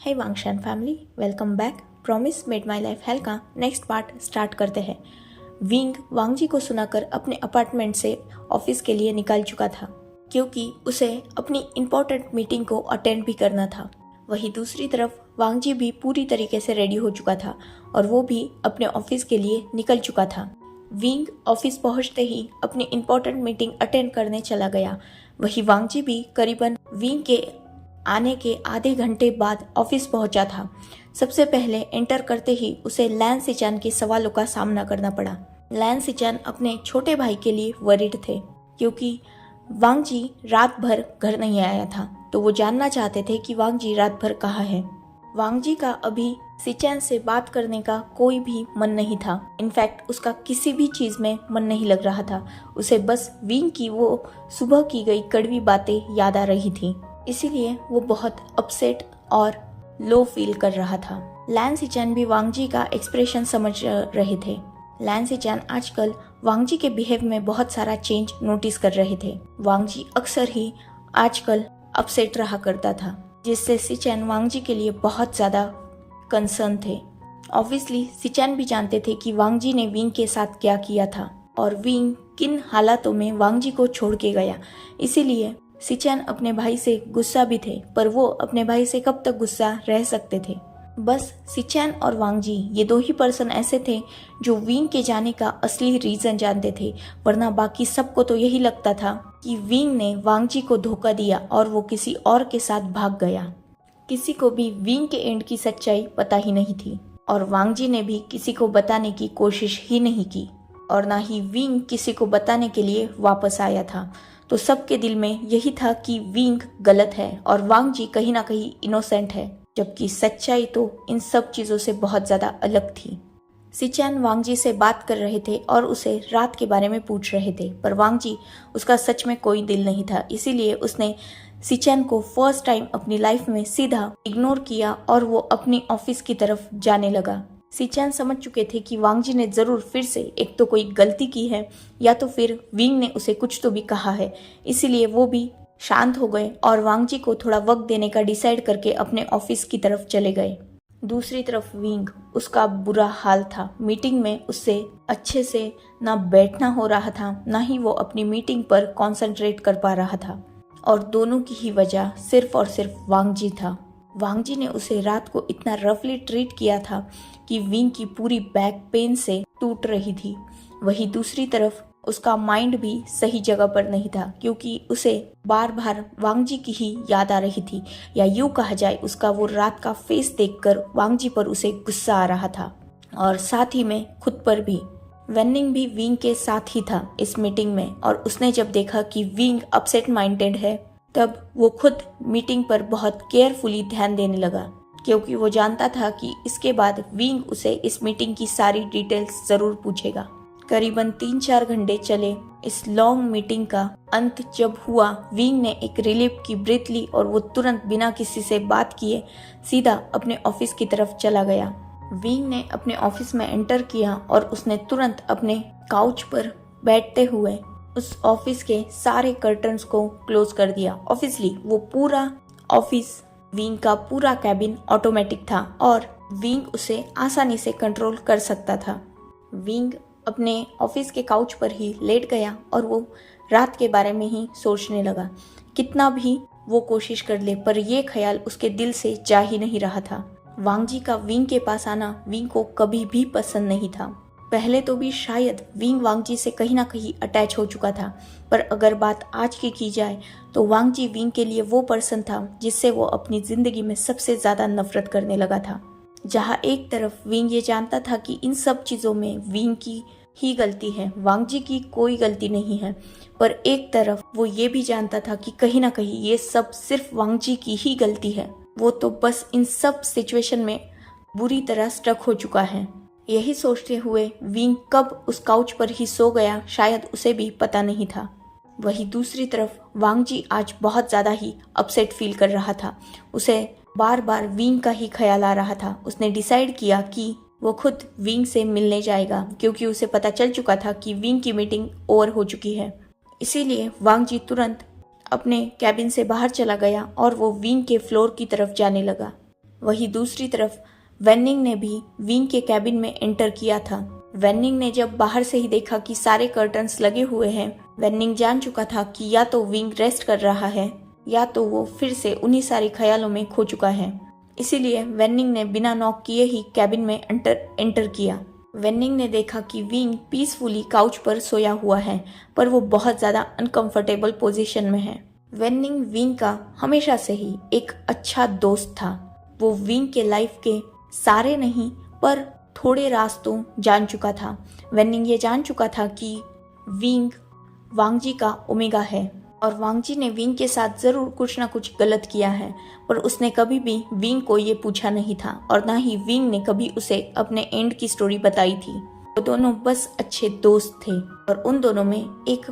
Hey Wangshan family, welcome back. Promise made my life hell का next part start करते हैं। Wing वांगजी को सुनाकर अपने अपार्टमेंट से ऑफिस के लिए निकल चुका था क्योंकि उसे अपनी इम्पोर्टेंट मीटिंग को अटेंड भी करना था। वहीं दूसरी तरफ वांगजी भी पूरी तरीके से रेडी हो चुका था और वो भी अपने ऑफिस के लिए निकल चुका था। विंग ऑफिस पहुंचते ही अपनी इम्पोर्टेंट मीटिंग अटेंड करने चला गया। वहीं वांगजी भी करीबन विंग के आने के आधे घंटे बाद ऑफिस पहुंचा था। सबसे पहले एंटर करते ही उसे लैन सिचान के सवालों का सामना करना पड़ा। लैन सिचान अपने छोटे भाई के लिए वरीड थे क्योंकि वांगजी रात भर घर नहीं आया था, तो वो जानना चाहते थे कि वांगजी रात भर कहाँ है। वांगजी का अभी सिचान से बात करने का कोई भी मन नहीं था। इनफैक्ट उसका किसी भी चीज में मन नहीं लग रहा था। उसे बस विंग की वो सुबह की गई कड़वी बातें याद आ रही थी, इसीलिए वो बहुत अपसेट और लो फील कर रहा था। लैन सिचान भी वांगजी का एक्सप्रेशन समझ रहे थे। लैन सिचान आजकल वांगजी के बिहेव में बहुत सारा चेंज नोटिस कर रहे थे। वांगजी अक्सर ही आजकल अपसेट रहा करता था, जिससे सिचान वांगजी के लिए बहुत ज्यादा कंसर्न थे। ऑब्वियसली सिचान भी जानते थे कि वांगजी ने विंग के साथ क्या किया था और विंग किन हालातों में वांगजी को छोड़ के गया। इसीलिए सिचान अपने भाई से गुस्सा भी थे, पर वो अपने भाई से कब तक गुस्सा रह सकते थे। बस सिचान और वांगजी ये दो ही पर्सन ऐसे थे जो विंग के जाने का असली रीजन जानते थे, वरना बाकी सबको तो यही लगता था कि विंग ने वांगजी को धोखा दिया और वो किसी और के साथ भाग गया। किसी को भी विंग के एंड की सच्चाई पता ही नहीं थी और वांगजी ने भी किसी को बताने की कोशिश ही नहीं की और ना ही विंग किसी को बताने के लिए वापस आया था। तो सबके दिल में यही था कि विंग गलत है और वांगजी कहीं ना कहीं इनोसेंट है, जबकि सच्चाई तो इन सब चीजों से बहुत ज्यादा अलग थी। सिचान वांगजी से बात कर रहे थे और उसे रात के बारे में पूछ रहे थे, पर वांगजी उसका सच में कोई दिल नहीं था। इसीलिए उसने सिचान को फर्स्ट टाइम अपनी लाइफ में सीधा इग्नोर किया और वो अपनी ऑफिस की तरफ जाने लगा। सिचान समझ चुके थे कि वांगजी ने जरूर फिर से एक तो कोई गलती की है या तो फिर विंग ने उसे कुछ तो भी कहा है। इसीलिए वो भी शांत हो गए और वांगजी को थोड़ा वक्त देने का डिसाइड करके अपने ऑफिस की तरफ चले गए। दूसरी तरफ विंग, उसका बुरा हाल था। मीटिंग में उससे अच्छे से ना बैठना हो रहा था, ना ही वो अपनी मीटिंग पर कॉन्सेंट्रेट कर पा रहा था और दोनों की ही वजह सिर्फ और सिर्फ वांगजी था। वांगजी ने उसे रात को इतना रफली ट्रीट किया था कि विंग की पूरी बैक पेन से टूट रही थी। वहीं दूसरी तरफ उसका माइंड भी सही जगह पर नहीं था क्योंकि उसे बार बार वांगजी की ही याद आ रही थी, या यूं कहा जाए उसका वो रात का फेस देखकर वांगजी पर उसे गुस्सा आ रहा था और साथ ही में खुद पर भी। वेनिंग भी विंग के साथ ही था इस मीटिंग में और उसने जब देखा कि विंग अपसेट माइंडेड है, तब वो खुद मीटिंग पर बहुत केयरफुली ध्यान देने लगा क्योंकि वो जानता था कि इसके बाद विंग उसे इस मीटिंग की सारी डिटेल्स जरूर पूछेगा। करीबन 3-4 घंटे चले इस लॉन्ग मीटिंग का अंत जब हुआ, विंग ने एक रिलीफ की ब्रीथ ली और वो तुरंत बिना किसी से बात किए सीधा अपने ऑफिस की तरफ चला गया। विंग ने अपने ऑफिस में एंटर किया और उसने तुरंत अपने काउच पर बैठते हुए उस ऑफिस के सारे कर्टन्स को क्लोज कर दिया। ऑब्वियसली वो पूरा ऑफिस, विंग का पूरा कैबिन ऑटोमेटिक था और विंग उसे आसानी से कंट्रोल कर सकता था। विंग अपने ऑफिस के काउच पर ही लेट गया और वो रात के बारे में ही सोचने लगा। कितना भी वो कोशिश कर ले, पर ये ख्याल उसके दिल से जा ही नहीं रहा था। वांगजी का विंग के पास आना विंग को कभी भी पसंद नहीं था। पहले तो भी शायद विंग वांगजी से कहीं ना कहीं अटैच हो चुका था, पर अगर बात आज की जाए तो वांगजी विंग के लिए वो पर्सन था जिससे वो अपनी जिंदगी में सबसे ज्यादा नफरत करने लगा था। जहाँ एक तरफ विंग ये जानता था कि इन सब चीजों में विंग की ही गलती है, वांगजी की कोई गलती नहीं है, पर एक तरफ वो ये भी जानता था कि कहीं ना कहीं ये सब सिर्फ वांगजी की ही गलती है। वो तो बस इन सब सिचुएशन में बुरी तरह स्टक हो चुका है। यही सोचते हुए विंग कब उस काउच पर ही सो गया शायद उसे भी पता नहीं था। वहीं दूसरी तरफ वांगजी आज बहुत ज्यादा ही अपसेट फील कर रहा था। उसे बार बार विंग का ही ख्याल आ रहा था। उसने डिसाइड किया कि वो खुद विंग से मिलने जाएगा क्योंकि उसे पता चल चुका था कि विंग की मीटिंग ओवर हो चुकी है। इसीलिए वांगजी तुरंत अपने कैबिन से बाहर चला गया और वो विंग के फ्लोर की तरफ जाने लगा। वहीं दूसरी तरफ वेनिंग ने भी विंग के कैबिन में एंटर किया था। वेनिंग ने जब बाहर से ही देखा कि सारे कर्टन्स लगे हुए हैं, वेनिंग जान चुका था कि या तो विंग रेस्ट कर रहा है या तो वो फिर से उन्हीं सारे ख्यालों में खो चुका है। इसीलिए वेनिंग ने बिना नॉक किए ही कैबिन में एंटर किया। वेनिंग ने देखा कि विंग पीसफुली काउच पर सोया हुआ है, पर वो बहुत ज्यादा अनकंफर्टेबल पोजीशन में है। वेनिंग विंग का हमेशा से ही एक अच्छा दोस्त था। वो विंग के लाइफ के सारे नहीं पर थोड़े रास्तों जान चुका था। वेनिंग ये जान चुका था कि विंग वांगजी का ओमेगा है और वांगजी ने विंग के साथ जरूर कुछ ना कुछ गलत किया है, पर उसने कभी भी विंग को ये पूछा नहीं था और ना ही विंग ने कभी उसे अपने एंड की स्टोरी बताई थी। वो दोनों बस अच्छे दोस्त थे और उन दोनों में एक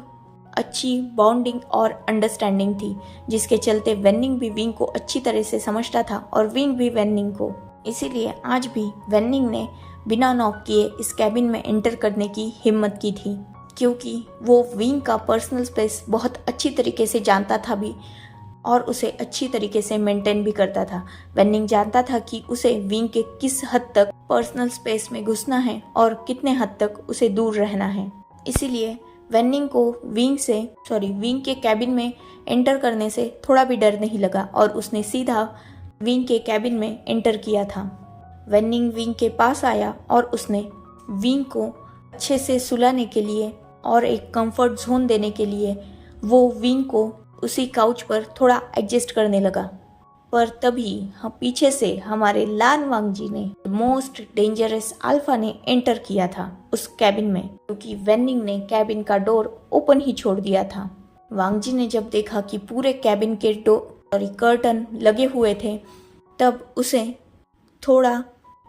अच्छी बॉन्डिंग और अंडरस्टैंडिंग थी, जिसके चलते वेनिंग भी विंग को अच्छी तरह से समझता था और विंग भी वेनिंग को। इसीलिए आज भी वेनिंग ने बिना नॉक किए इस कैबिन में एंटर करने की हिम्मत की थी, क्योंकि वो विंग का पर्सनल स्पेस बहुत अच्छी तरीके से जानता था भी और उसे अच्छी तरीके से मेंटेन भी करता था। वेनिंग जानता था कि उसे विंग के किस हद तक पर्सनल स्पेस में घुसना है और कितने हद तक उसे दूर रहना है। इसीलिए वेनिंग को विंग के कैबिन में एंटर करने से थोड़ा भी डर नहीं लगा और उसने सीधा विंग के कैबिन में एंटर किया था। वेनिंग विंग के पास आया और उसने विंग को अच्छे से सुलाने के लिए और एक कंफर्ट जोन देने के लिए वो विंग को उसी काउच पर थोड़ा एडजस्ट करने लगा। पर तभी पीछे से हमारे लान वांगजी ने मोस्ट डेंजरस अल्फा ने एंटर किया था उस कैबिन में, क्योंकि वेनिंग ने कैबिन का डोर ओपन ही छोड़ दिया था। वांगजी ने जब देखा कि पूरे कैबिन के कर्टन लगे हुए थे, तब उसे थोड़ा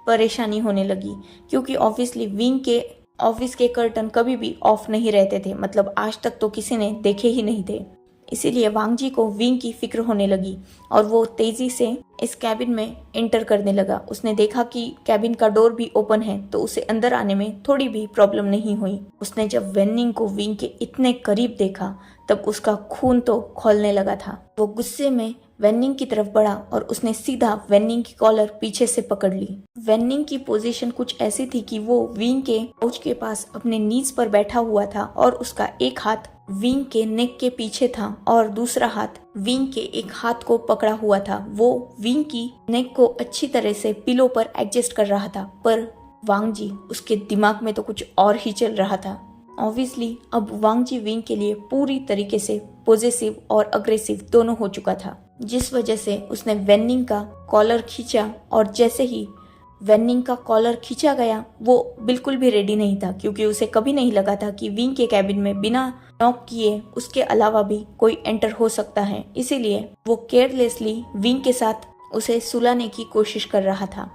परेशानी होने लगी, क्योंकि ऑब्वियसली विंग के ऑफिस के कर्टन कभी भी ऑफ नहीं रहते थे, मतलब आज तक तो किसी ने देखे ही नहीं थे। इसीलिए वांगजी को विंग की फिक्र होने लगी और वो तेजी से इस कैबिन में एंटर करने लगा। उसने देखा कि कैबिन का डोर भी ओपन है, तो उसे अंदर आने में थोड़ी भी प्रॉब्लम नहीं हुई। उसने जब वेनिंग को विंग के इतने करीब देखा, तब उसका खून तो खौलने लगा था। वो गुस्से में वेनिंग की तरफ बढ़ा और उसने सीधा वेनिंग की कॉलर पीछे से पकड़ ली। वेनिंग की पोजीशन कुछ ऐसी थी कि वो विंग के काउच के पास अपने नीज पर बैठा हुआ था और उसका एक हाथ विंग के नेक के पीछे था और दूसरा हाथ विंग के एक हाथ को पकड़ा हुआ था। वो विंग की नेक को अच्छी तरह से पिलो पर एडजस्ट कर रहा था, पर वांगजी उसके दिमाग में तो कुछ और ही चल रहा था। ऑब्वियसली अब वांगजी विंग के लिए पूरी तरीके से पॉजिटिव और अग्रेसिव दोनों हो चुका था, जिस वजह से उसने वेनिंग का कॉलर खींचा और जैसे ही वेनिंग का कॉलर खींचा गया, वो बिल्कुल भी रेडी नहीं था, क्योंकि उसे कभी नहीं लगा था कि विंग के कैबिन में बिना नॉक किए उसके अलावा भी कोई एंटर हो सकता है। इसीलिए वो केयरलेसली विंग के साथ उसे सुलाने की कोशिश कर रहा था।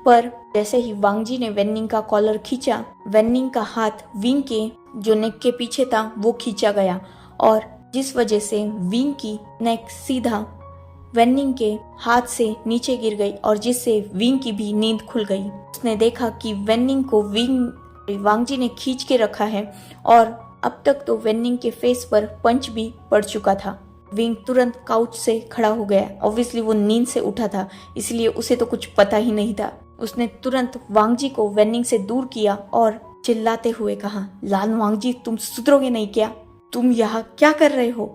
पर जैसे ही वांगजी ने वेनिंग का कॉलर खींचा, वेनिंग का हाथ विंग के जो नेक के पीछे था वो खींचा गया और जिस वजह से विंग की नेक सीधा वेनिंग के हाथ से नीचे गिर गई और जिससे विंग की भी नींद खुल गई। उसने देखा कि वेनिंग को वांगजी ने खींच के रखा है और अब तक तो वेनिंग के फेस पर पंच भी पड़ चुका था। विंग तुरंत काउच से खड़ा हो गया। ऑब्वियसली वो नींद से उठा था, इसलिए उसे तो कुछ पता ही नहीं था। उसने तुरंत वांगजी को वेनिंग से दूर किया और चिल्लाते हुए कहा, लान वांगजी, तुम सुधरोगे नहीं क्या? तुम यहाँ क्या कर रहे हो?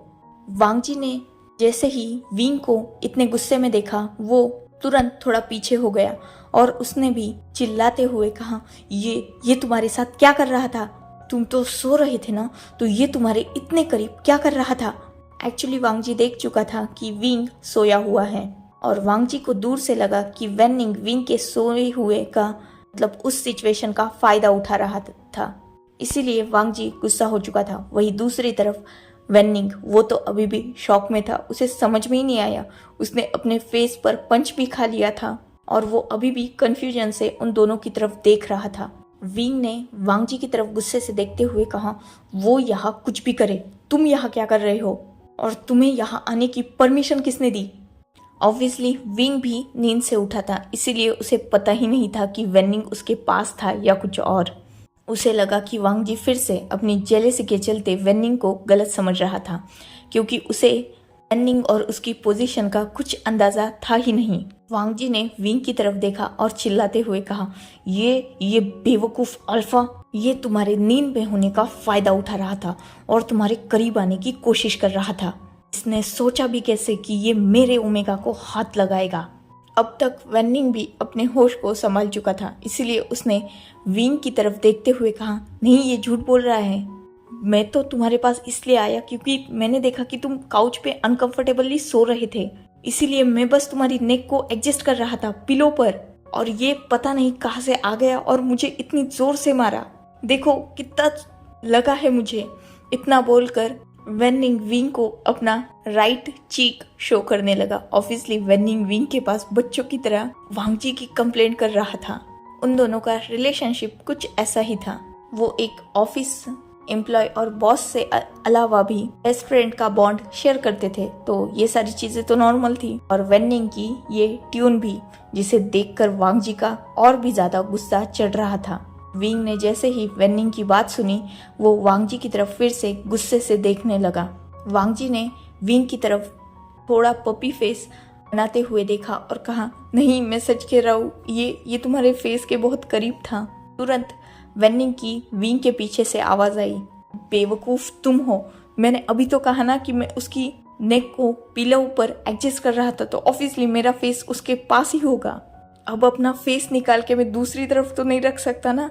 वांगजी ने जैसे ही विंग को इतने गुस्से में देखा, वो तुरंत थोड़ा पीछे हो गया और उसने भी चिल्लाते हुए कहा, ये तुम्हारे साथ क्या कर रहा था? तुम तो सो रहे थे ना, तो ये तुम्हारे इतने करीब क्या कर रहा था? एक्चुअली वांगजी देख चुका था कि विंग सोया हुआ है और वांगजी को दूर से लगा कि वेनिंग विंग के सोए हुए का मतलब उस सिचुएशन का फायदा उठा रहा था। इसीलिए वांगजी गुस्सा हो चुका था। वही दूसरी तरफ वेनिंग, वो तो अभी भी शॉक में था, उसे समझ में ही नहीं आया। उसने अपने फेस पर पंच भी खा लिया था और वो अभी भी कंफ्यूजन से उन दोनों की तरफ देख रहा था। विंग ने वांगजी की तरफ गुस्से से देखते हुए कहा, वो यहाँ कुछ भी करे, तुम यहाँ क्या कर रहे हो और तुम्हें यहाँ आने की परमिशन किसने दी? ऑब्वियसली विंग भी नींद से उठा था, इसीलिए उसे पता ही नहीं था कि वेनिंग उसके पास था या कुछ और। उसे लगा कि वांगजी फिर से अपनी जेलेसी के चलते वेनिंग को गलत समझ रहा था, क्योंकि उसे वेन्निंग और उसकी पोजीशन का कुछ अंदाजा था ही नहीं। वांग जी ने विंग की तरफ देखा और चिल्लाते हुए कहा, ये बेवकूफ अल्फा, ये तुम्हारे नींद में होने का फायदा उठा रहा था और तुम्हारे करीब आने की कोशिश कर रहा था। इसने सोचा भी कैसे कि ये मेरे ओमेगा को हाथ लगाएगा। अब तक वेन्निंग भी अपने होश को संभाल चुका था, इसलिए उसने विंग की तरफ देखते हुए कहा, नहीं, ये झूठ बोल रहा है। मैं तो तुम्हारे पास इसलिए आया क्योंकि मैंने देखा कि तुम काउच पे अनकंफर्टेबली सो रहे थे, इसीलिए मैं बस तुम्हारी नेक को एडजस्ट कर रहा था पिलो पर, और ये पता नहीं कहाँ से आ गया और मुझे इतनी जोर से मारा। देखो कितना लगा है मुझे। इतना बोलकर वेन्निंग विंग को अपना राइट चीक शो करने लगा। ऑब्वियसली वेन्निंग विंग के पास बच्चों की तरह वांग जी की कंप्लेंट कर रहा था। उन दोनों का रिलेशनशिप कुछ ऐसा ही था। वो एक ऑफिस एम्प्लॉय और बॉस से अलावा भी बेस्ट फ्रेंड का बॉन्ड शेयर करते थे, तो ये सारी चीजें तो नॉर्मल थी। और वेन्निंग की ये ट्यून भी, जिसे देखकर वांग जी का और भी ज्यादा गुस्सा चढ़ रहा था। विंग ने जैसे ही वेन्निंग की बात सुनी, वो वांग जी की तरफ फिर से गुस्से से देखने लगा। वांग जी ने विंग की तरफ थोड़ा पपी फेस बनाते हुए देखा और कहा, नहीं, मैं सच कह रहा हूँ, ये तुम्हारे फेस के बहुत करीब था। तुरंत वेन्निंग की विंग के पीछे से आवाज आई, बेवकूफ तुम हो, मैंने अभी तो कहा ना कि मैं उसकी नेक को पिलो पर एडजस्ट कर रहा था, तो ऑब्वियसली मेरा फेस उसके पास ही होगा। अब अपना फेस निकाल के मैं दूसरी तरफ तो नहीं रख सकता ना।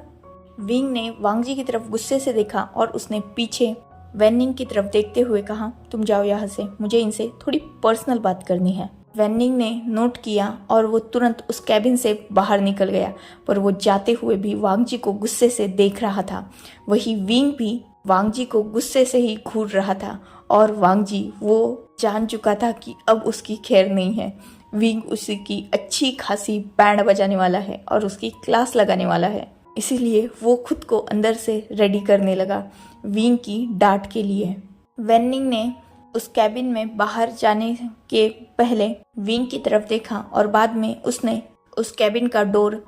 विंग ने वांग जी की तरफ गुस्से से देखा और उसने पीछे वेन्निंग की तरफ देखते हुए कहा, तुम जाओ यहाँ से, मुझे इनसे थोड़ी पर्सनल बात करनी है। वेन्निंग ने नोट किया और वो तुरंत उस कैबिन से बाहर निकल गया, पर वो जाते हुए भी वांग जी को गुस्से से देख रहा था। वही विंग भी वांग जी को गुस्से से ही घूर रहा था, और वांग जी वो जान चुका था कि अब उसकी खैर नहीं है। विंग उसी की अच्छी खासी बैंड बजाने वाला है और उसकी क्लास लगाने वाला है, इसीलिए वो खुद को अंदर से रेडी करने लगा विंग की डांट के लिए। वेन्निंग ने उस कैबिन में बाहर जाने के पहले विंग की तरफ देखा और बाद में उसने उस कैबिन का डोर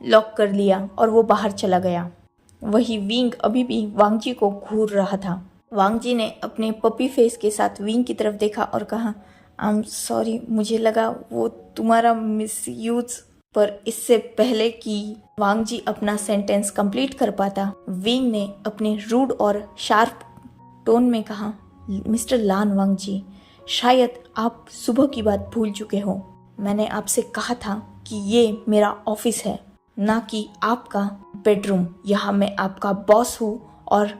लॉक कर लिया और वो बाहर चला गया। वही विंग अभी भी वांग जी को घूर रहा था। वांग जी ने अपने पपी फेस के साथ विंग की तरफ देखा और कहा, आई एम सॉरी, मुझे लगा वो तुम्हारा मिसयूज। पर इससे पहले कि वांग जी अपना सेंटेंस कंप्लीट कर पाता, विंग ने अपने रूड और शार्प टोन में कहा, मिस्टर लान वांग जी, शायद आप सुबह की बात भूल चुके हो। मैंने आपसे कहा था कि ये मेरा ऑफिस है, ना कि आपका बेडरूम। यहाँ मैं आपका बॉस हूँ और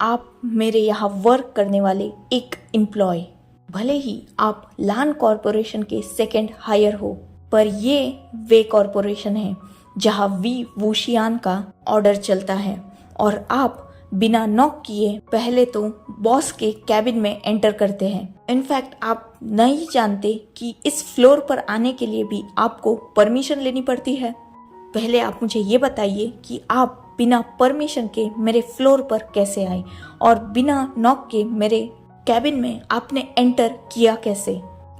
आप मेरे यहाँ वर्क करने वाले एक एम्प्लॉय। भले ही आप लान कॉरपोरेशन के सेकंड हायर हो, पर ये वे कॉरपोरेशन है जहाँ वी वुशियान का ऑर्डर चलता है, और आप बिना नॉक किए पहले तो बॉस के कैबिन में एंटर करते हैं। इनफैक्ट आप नहीं जानते कि इस फ्लोर पर आने के लिए भी आपको परमिशन लेनी पड़ती है। पहले आप मुझे ये बताइए कि आप बिना परमिशन के मेरे फ्लोर पर कैसे आए, और बिना नॉक के मेरे कैबिन में आपने एंटर किया कैसे,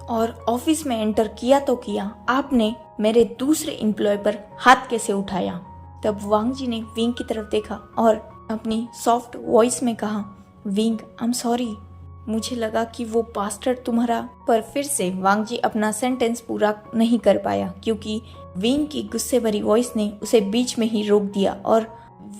और ऑफिस में एंटर किया तो किया, आपने मेरे दूसरे एम्प्लॉय पर हाथ कैसे उठाया। तब वांग जी ने विंग की तरफ देखा और अपनी सॉफ्ट वॉइस में कहा, विंग, आई एम सॉरी, मुझे लगा कि वो बास्टर्ड तुम्हारा। पर फिर से वांग जी अपना सेंटेंस पूरा नहीं कर पाया, क्योंकि विंग की गुस्से भरी वॉइस ने उसे बीच में ही रोक दिया और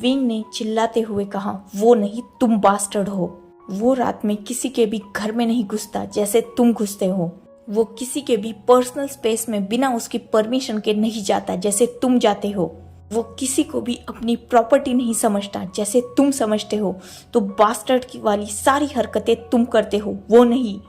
विंग ने चिल्लाते हुए कहा, वो नहीं, तुम बास्टर्ड हो। वो रात में किसी के भी घर में नहीं घुसता जैसे तुम घुसते हो। वो किसी के भी पर्सनल स्पेस में बिना उसकी परमिशन के नहीं जाता जैसे तुम जाते हो। वो किसी को भी अपनी प्रॉपर्टी नहीं समझता जैसे तुम समझते हो। तो बास्टर्ड की वाली सारी हरकतें तुम करते हो, वो नहीं।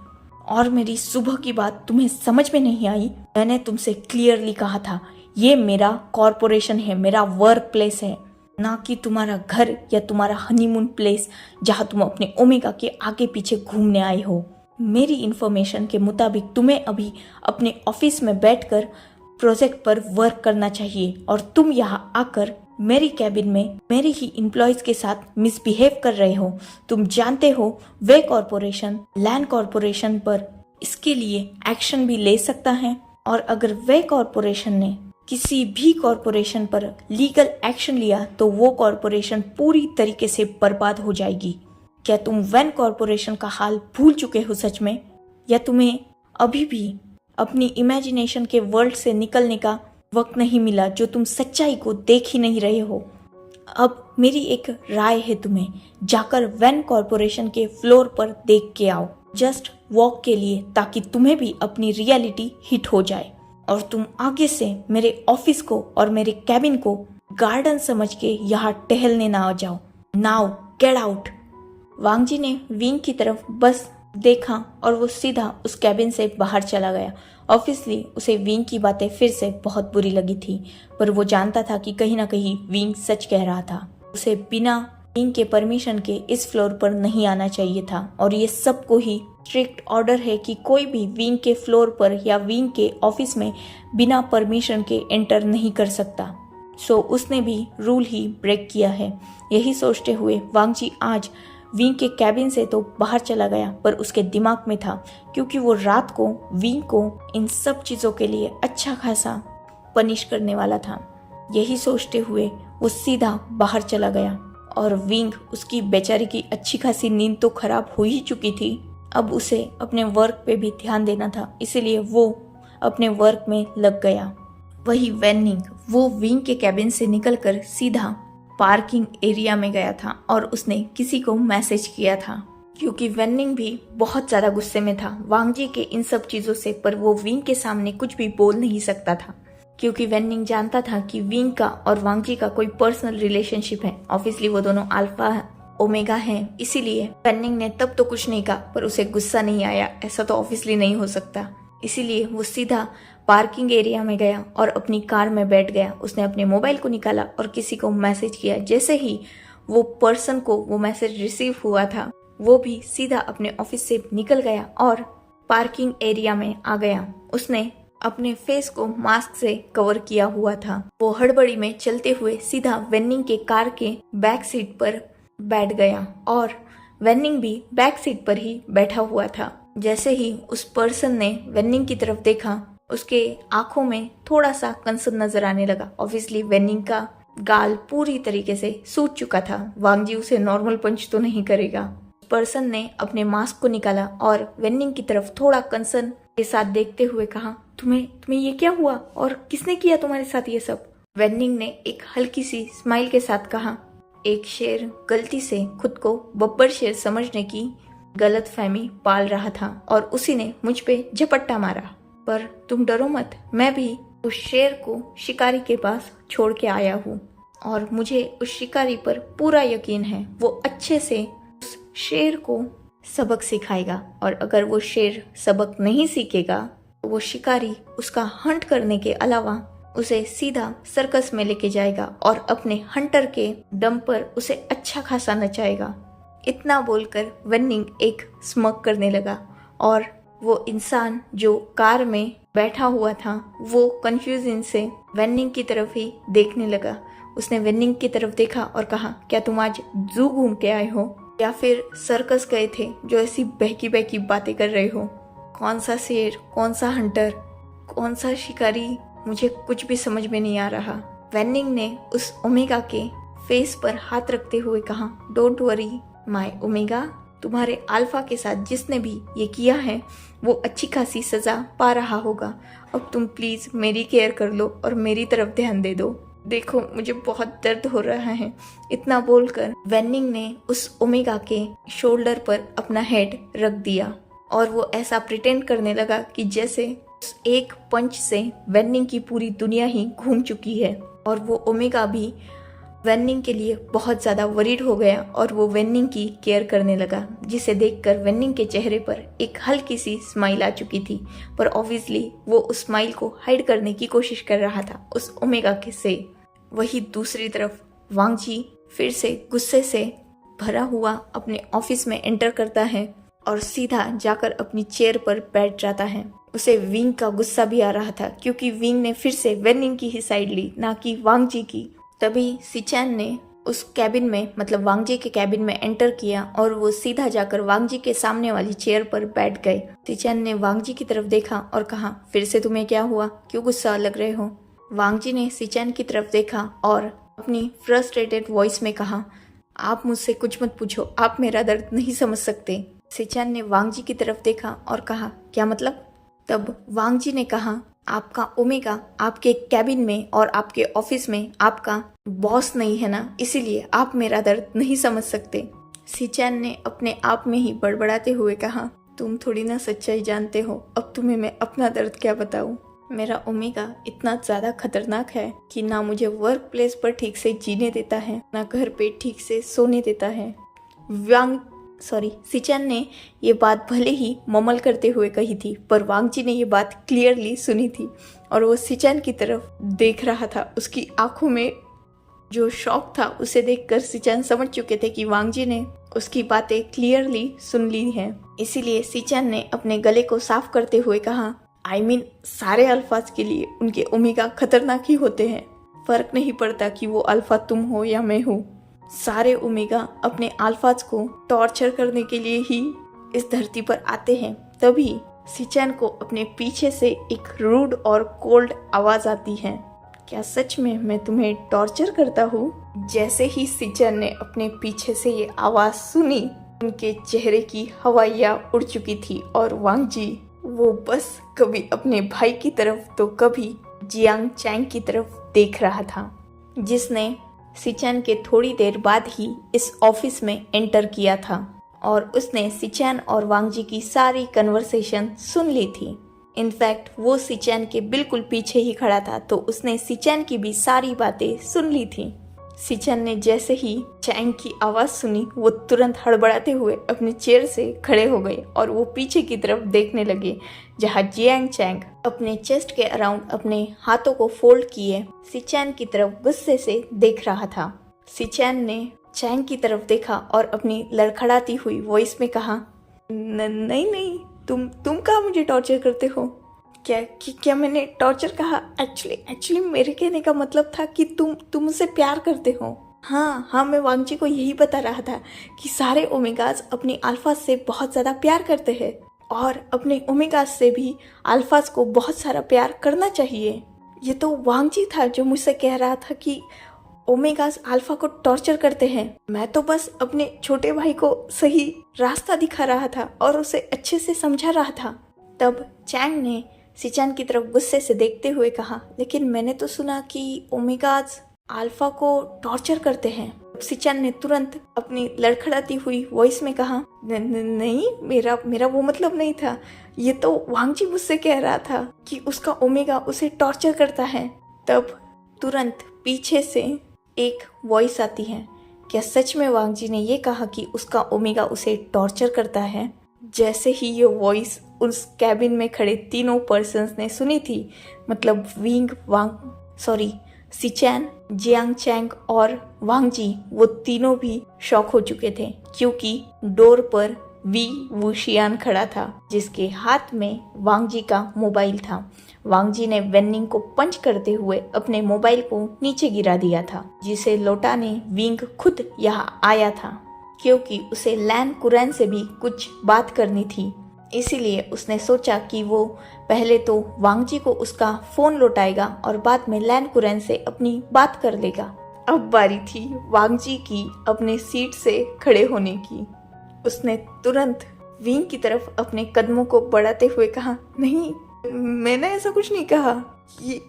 और मेरी सुबह की बात तुम्हें समझ में नहीं आई? मैंने तुमसे क्लियरली कहा था, ये मेरा कॉरपोरेशन है, मेरा वर्क प्लेस है, ना कि तुम्हारा घर या तुम्हारा हनीमून प्लेस जहाँ तुम अपने ओमेगा के आगे पीछे घूमने आए हो। मेरी इन्फॉर्मेशन के मुताबिक तुम्हें अभी अपने ऑफिस में बैठकर प्रोजेक्ट पर वर्क करना चाहिए, और तुम यहाँ आकर मेरी कैबिन में मेरे ही एम्प्लॉयज के साथ मिसबिहेव कर रहे हो। तुम जानते हो वे कॉरपोरेशन लैंड कॉरपोरेशन पर इसके लिए एक्शन भी ले सकता है, और अगर वे कॉरपोरेशन ने किसी भी कॉरपोरेशन पर लीगल एक्शन लिया तो वो कॉरपोरेशन पूरी तरीके से बर्बाद हो जाएगी। क्या तुम वैन कॉरपोरेशन का हाल भूल चुके हो सच में, या तुम्हें अभी भी अपनी इमेजिनेशन के वर्ल्ड से निकलने का वक्त नहीं मिला, जो तुम सच्चाई को देख ही नहीं रहे हो? अब मेरी एक राय है तुम्हें, जाकर वैन कॉरपोरेशन के फ्लोर पर देख के आओ, जस्ट वॉक के लिए, ताकि तुम्हें भी अपनी रियलिटी हिट हो जाए और तुम आगे से मेरे ऑफिस को और मेरे कैबिन को गार्डन समझ के यहाँ टहलने ना आ जाओ। Now get out. Wang ji ने विंग की तरफ बस देखा और वो सीधा उस कैबिन से बाहर चला गया। ऑब्वियसली उसे विंग की बातें फिर से बहुत बुरी लगी थी, पर वो जानता था कि कहीं ना कहीं विंग सच कह रहा था। उसे बिना विंग के परमिशन के इस फ्लोर पर नहीं आना चाहिए था, और ये सबको ही स्ट्रिक्ट ऑर्डर है कि कोई भी विंग के फ्लोर पर या विंग के ऑफिस में बिना परमिशन के एंटर नहीं कर सकता। सो उसने भी रूल ही ब्रेक किया है। यही सोचते हुए वांग जी आज विंग के कैबिन से तो बाहर चला गया, पर उसके दिमाग में था, क्योंकि वो रात को विंग को इन सब चीज़ों के लिए अच्छा खासा पनिश करने वाला था। यही सोचते हुए वो सीधा बाहर चला गया और विंग, उसकी बेचारी की अच्छी खासी नींद तो खराब हो ही चुकी थी, अब उसे अपने वर्क पे भी ध्यान देना था, इसीलिए वो अपने वर्क में लग गया। वही वेनिंग, वो विंग के कैबिन से निकलकर सीधा पार्किंग एरिया में गया था और उसने किसी को मैसेज किया था, क्योंकि वेनिंग भी बहुत ज़्यादा गुस्से में था वांग जी के इन सब चीज़ों से, पर वो विंग के सामने कुछ भी बोल नहीं सकता था, क्योंकि वेनिंग जानता था कि विंग का और वांग जी का कोई पर्सनल रिलेशनशिप है। ऑब्वियसली वो दोनों अल्फा ओमेगा हैं, इसीलिए वेनिंग ने तब तो कुछ नहीं कहा, पर उसे गुस्सा नहीं आया, ऐसा तो ऑब्वियसली नहीं हो सकता। इसीलिए वो सीधा पार्किंग एरिया में गया और अपनी कार में बैठ गया। उसने अपने मोबाइल को निकाला और किसी को मैसेज किया। जैसे ही वो पर्सन को वो मैसेज रिसीव हुआ था, वो भी सीधा अपने ऑफिस से निकल गया और पार्किंग एरिया में आ गया। उसने अपने फेस को मास्क से कवर किया हुआ था। वो हड़बड़ी में चलते हुए सीधा वेनिंग के कार के बैक सीट पर बैठ गया और वेनिंग भी बैक सीट पर ही बैठा हुआ था। जैसे ही उस पर्सन ने वेनिंग की तरफ देखा, उसके आंखों में थोड़ा सा कंसर्न नजर आने लगा। ऑब्वियसली वेनिंग का गाल पूरी तरीके से सूज चुका था, वांग जी उसे नॉर्मल पंच तो नहीं करेगा। पर्सन ने अपने मास्क को निकाला और वेनिंग की तरफ थोड़ा कंसर्न के साथ देखते हुए कहा, तुम्हें ये क्या हुआ और किसने किया तुम्हारे साथ ये सब? वेनिंग ने एक हल्की सी स्माइल के साथ कहा, एक शेर गलती से खुद को बब्बर शेर समझने की गलत फहमी पाल रहा था और उसी ने मुझ पे झपट्टा मारा। पर तुम डरो मत, मैं भी उस शेर को शिकारी के पास छोड़ के आया हूँ और मुझे उस शिकारी पर पूरा यकीन है, वो अच्छे से उस शेर को सबक सिखाएगा, और अगर वो शेर सबक नहीं सीखेगा तो वो शिकारी उसका हंट करने के अलावा उसे सीधा सर्कस में लेके जाएगा और अपने हंटर के दम पर उसे अच्छा खासा नचाएगा। इतना बोलकर वेनिंग एक स्मग करने लगा और वो इंसान जो कार में बैठा हुआ था वो कंफ्यूजन से वेनिंग की तरफ ही देखने लगा। उसने वेनिंग की तरफ देखा और कहा, क्या तुम आज जू घूम के आए हो या फिर सर्कस गए थे जो ऐसी बहकी बहकी बातें कर रहे हो? कौन सा शेर, कौन सा हंटर, कौन सा शिकारी, मुझे कुछ भी समझ में नहीं आ रहा। वेनिंग ने उस ओमेगा के फेस पर हाथ रखते हुए कहा, डोंट वरी माय ओमेगा, तुम्हारे अल्फा के साथ जिसने भी ये किया है वो अच्छी खासी सजा पा रहा होगा। अब तुम प्लीज मेरी केयर कर लो और मेरी तरफ ध्यान दे दो। देखो मुझे बहुत दर्द हो रहा है। इतना बोलकर वेनिंग ने उस ओमेगा के शोल्डर पर अपना हेड रख दिया और वो ऐसा प्रिटेंड करने लगा कि जैसे उस एक पंच से वेनिंग की पूरी दुनिया ही घूम चुकी है। और वो ओमेगा भी वेनिंग के लिए बहुत ज़्यादा वरीड हो गया और वो वेनिंग की केयर करने लगा, जिसे देखकर वेनिंग के चेहरे पर एक हल्की सी स्माइल आ चुकी थी, पर ऑब्वियसली वो उस स्माइल को हाइड करने की कोशिश कर रहा था उस ओमेगा के से। वही दूसरी तरफ वांग जी फिर से गुस्से से भरा हुआ अपने ऑफिस में एंटर करता है और सीधा जाकर अपनी चेयर पर बैठ जाता है। उसे विंग का गुस्सा भी आ रहा था, क्योंकि विंग ने फिर से वेनिंग की ही साइड ली, ना कि वांग जी की। तभी सिचैन ने उस कैबिन में, मतलब वांग जी के कैबिन में एंटर किया और वो सीधा जाकर वांग जी के सामने वाली चेयर पर बैठ गए। सिचैन ने वांग जी की तरफ देखा और कहा, फिर से तुम्हें क्या हुआ, क्यों गुस्सा लग रहे हो? वांग जी ने सिचैन की तरफ देखा और अपनी फ्रस्ट्रेटेड वॉइस में कहा, आप मुझसे कुछ मत पूछो, आप मेरा दर्द नहीं समझ सकते। सिचैन ने वांग जी की तरफ देखा और कहा, क्या मतलब? तब वांग जी ने कहा, आपका ओमेगा आपके कैबिन में और आपके ऑफिस में आपका बॉस नहीं है ना, इसीलिए आप मेरा दर्द नहीं समझ सकते। सिचैन ने अपने आप में ही बड़बड़ाते हुए कहा, तुम थोड़ी ना सच्चाई जानते हो, अब तुम्हें मैं अपना दर्द क्या बताऊं। मेरा ओमेगा इतना ज्यादा खतरनाक है कि ना मुझे वर्क प्लेस पर ठीक से जीने देता है, ना घर पे ठीक से सोने देता है। सिचैन ने ये बात भले ही ममल करते हुए कही थी, पर वांग जी ने ये बात क्लियरली सुनी थी और वो सिचैन की तरफ देख रहा था। उसकी आंखों में जो शौक था उसे देखकर सिचैन समझ चुके थे कि वांग जी ने उसकी बातें क्लियरली सुन ली हैं। इसीलिए सिचैन ने अपने गले को साफ करते हुए कहा, सारे अल्फाज के लिए उनके ओमेगा खतरनाक ही होते हैं। फर्क नहीं पड़ता कि वो अल्फा तुम हो या मैं हूँ, सारे ओमेगा अपने अल्फाज को टॉर्चर करने के लिए ही इस धरती पर आते हैं। तभी सिचैन को अपने पीछे से एक रूड और कोल्ड आवाज आती है, क्या सच में मैं तुम्हें टॉर्चर करता हूँ? जैसे ही सिचैन ने अपने पीछे से ये आवाज सुनी, उनके चेहरे की हवाइयाँ उड़ चुकी थी और वांग जी वो बस कभी अपने भाई की तरफ तो कभी जियांग चैंग की तरफ देख रहा था, जिसने सिचैन के थोड़ी देर बाद ही इस ऑफिस में एंटर किया था और उसने सिचैन और वांग जी की सारी कन्वर्सेशन सुन ली थी। इनफैक्ट वो सिचैन के बिल्कुल पीछे ही खड़ा था, तो उसने सिचैन की भी सारी बातें सुन ली थी। सिचैन ने जैसे ही चैंग की आवाज सुनी, वो तुरंत हड़बड़ाते हुए अपने चेयर से खड़े हो गए और वो पीछे की तरफ देखने लगे, जहाँ जियांग चैंग अपने चेस्ट के अराउंड अपने हाथों को फोल्ड किए सिचैन की तरफ गुस्से से देख रहा था। सिचैन ने चैंग की तरफ देखा और अपनी लड़खड़ाती हुई वॉइस में कहा, नहीं, तुम कहाँ मुझे टॉर्चर करते हो? क्या मैंने टॉर्चर कहा? एक्चुअली मेरे कहने का मतलब था कि तुम मुझसे प्यार करते हो। हाँ, मैं वांग जी को यही बता रहा था कि सारे ओमेगास अपनी अल्फाज से बहुत ज़्यादा प्यार करते हैं और अपने ओमेगास से भी अल्फाज को बहुत सारा प्यार करना चाहिए। ये तो वांग जी था जो मुझसे कह रहा था कि ओमेगास अल्फा को टॉर्चर करते हैं। मैं तो बस अपने छोटे भाई को सही रास्ता दिखा रहा था और उसे अच्छे से समझा रहा था। तब चैंग ने सिचैन की तरफ गुस्से से देखते हुए कहा, लेकिन मैंने तो सुना कि ओमेगाज अल्फा को टॉर्चर करते हैं। सिचैन ने तुरंत अपनी लड़खड़ाती हुई वॉइस में कहा, नहीं, मेरा वो मतलब नहीं था। ये तो वांग जी मुझसे कह रहा था कि उसका ओमेगा उसे टॉर्चर करता है। तब तुरंत पीछे से एक वॉइस आती है, क्या सच में वांग जी ने ये कहा कि उसका ओमेगा उसे टॉर्चर करता है? जैसे ही ये वॉइस उस कैबिन में खड़े तीनों पर्सन्स ने सुनी थी, मतलब सिचैन, जियांग चैंग और वांग जी, वो तीनों भी शॉक हो चुके थे, क्योंकि डोर पर वी वुशियान खड़ा था, जिसके हाथ में वांग जी का मोबाइल था। वांग जी ने वेन्निंग को पंच करते हुए अपने मोबाइल को नीचे गिरा दिया था, जिसे लौटाने विंग खुद यहाँ आया था, क्योंकि उसे लैन कुरैन से भी कुछ बात करनी थी। इसीलिए उसने सोचा कि वो पहले तो वांग जी को उसका फोन लौटाएगा और बाद में लैन कुरैन से अपनी बात कर लेगा। अब बारी थी वांग जी की अपने सीट से खड़े होने की। उसने तुरंत विंग की तरफ अपने कदमों को बढ़ाते हुए कहा, नहीं, मैंने ऐसा कुछ नहीं कहा,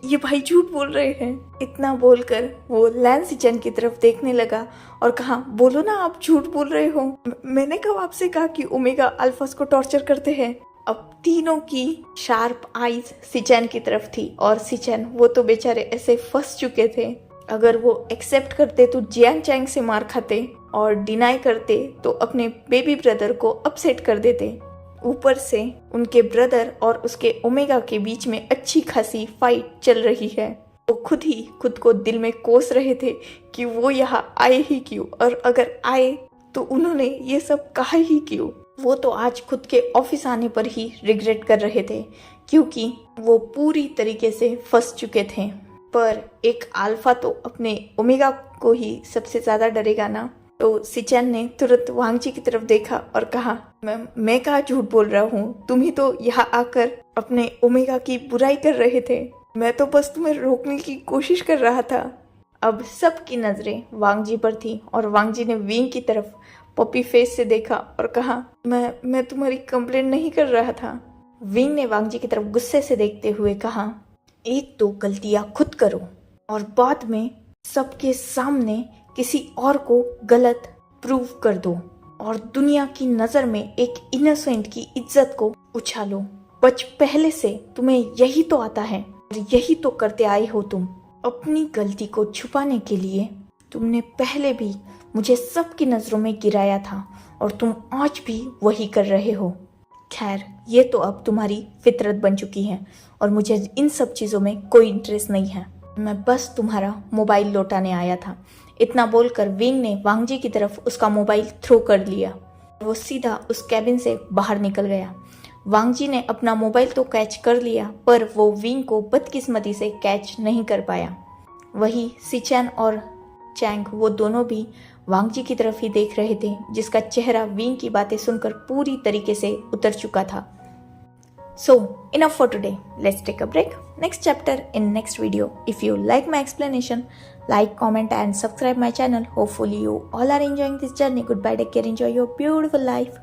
ये भाई झूठ बोल रहे हैं। इतना बोलकर वो लैन सिचैन की तरफ देखने लगा और कहा, बोलो ना, आप झूठ बोल रहे हो। मैंने कब आपसे कहा कि ओमेगा अल्फास को टॉर्चर करते हैं? अब तीनों की शार्प आईज सिचैन की तरफ थी और सिचैन वो तो बेचारे ऐसे फंस चुके थे। अगर वो एक्सेप्ट करते तो जियांग चैंग से मार खाते और डिनाई करते तो अपने बेबी ब्रदर को अपसेट कर देते। ऊपर से उनके ब्रदर और उसके ओमेगा के बीच में अच्छी खासी फाइट चल रही है। वो खुद को दिल में कोस रहे थे कि वो यहाँ आए ही क्यों, और अगर आए तो उन्होंने ये सब कहा ही क्यों। वो तो आज खुद के ऑफिस आने पर ही रिग्रेट कर रहे थे, क्योंकि वो पूरी तरीके से फंस चुके थे। पर एक अल्फा तो अपने ओमेगा को ही सबसे ज्यादा डरेगा ना। तो सिचैन ने तुरंत वांग जी की तरफ देखा और कहा, मैं कहाँ झूठ बोल रहा हूँ, तुम ही तो यहाँ आकर अपने ओमेगा की बुराई कर रहे थे। मैं तो बस तुम्हें रोकने की कोशिश कर रहा था। अब सबकी नजरें वांग जी पर थी और वांग जी ने विंग की तरफ पॉपी फेस से देखा और कहा, मैं तुम्हारी कंप्लेंट नहीं कर रहा था। विंग ने वांग जी की तरफ गुस्से से देखते हुए कहा, एक तो गलतियां खुद करो और बाद में सबके सामने किसी और को गलत प्रूव कर दो और दुनिया की नजर में एक इनोसेंट की इज्जत को उछालो। पहले से तुम्हें यही तो आता है और यही तो करते आए हो तुम। अपनी गलती को छुपाने के लिए तुमने पहले भी मुझे सबकी नजरों में गिराया था और तुम आज भी वही कर रहे हो। खैर, ये तो अब तुम्हारी फितरत बन चुकी है और मुझे इन सब चीज़ों में कोई इंटरेस्ट नहीं है। मैं बस तुम्हारा मोबाइल लौटाने आया था। इतना बोलकर विंग ने वांग जी की तरफ उसका मोबाइल थ्रो कर लिया। वो सीधा उस कैबिन से बाहर निकल गया। वांग जी ने अपना मोबाइल तो कैच कर लिया, पर वो विंग को बदकिस्मती से कैच नहीं कर पाया। वही सिचैन और चैंग, वो दोनों भी वांग जी की तरफ ही देख रहे थे, जिसका चेहरा विंग की बातें सुनकर पूरी तरीके से उतर चुका था। So, enough for today. Let's take a break. Next chapter in next video. If you like my explanation, like, comment and subscribe my channel. Hopefully you all are enjoying this journey. Goodbye, take care, enjoy your beautiful life.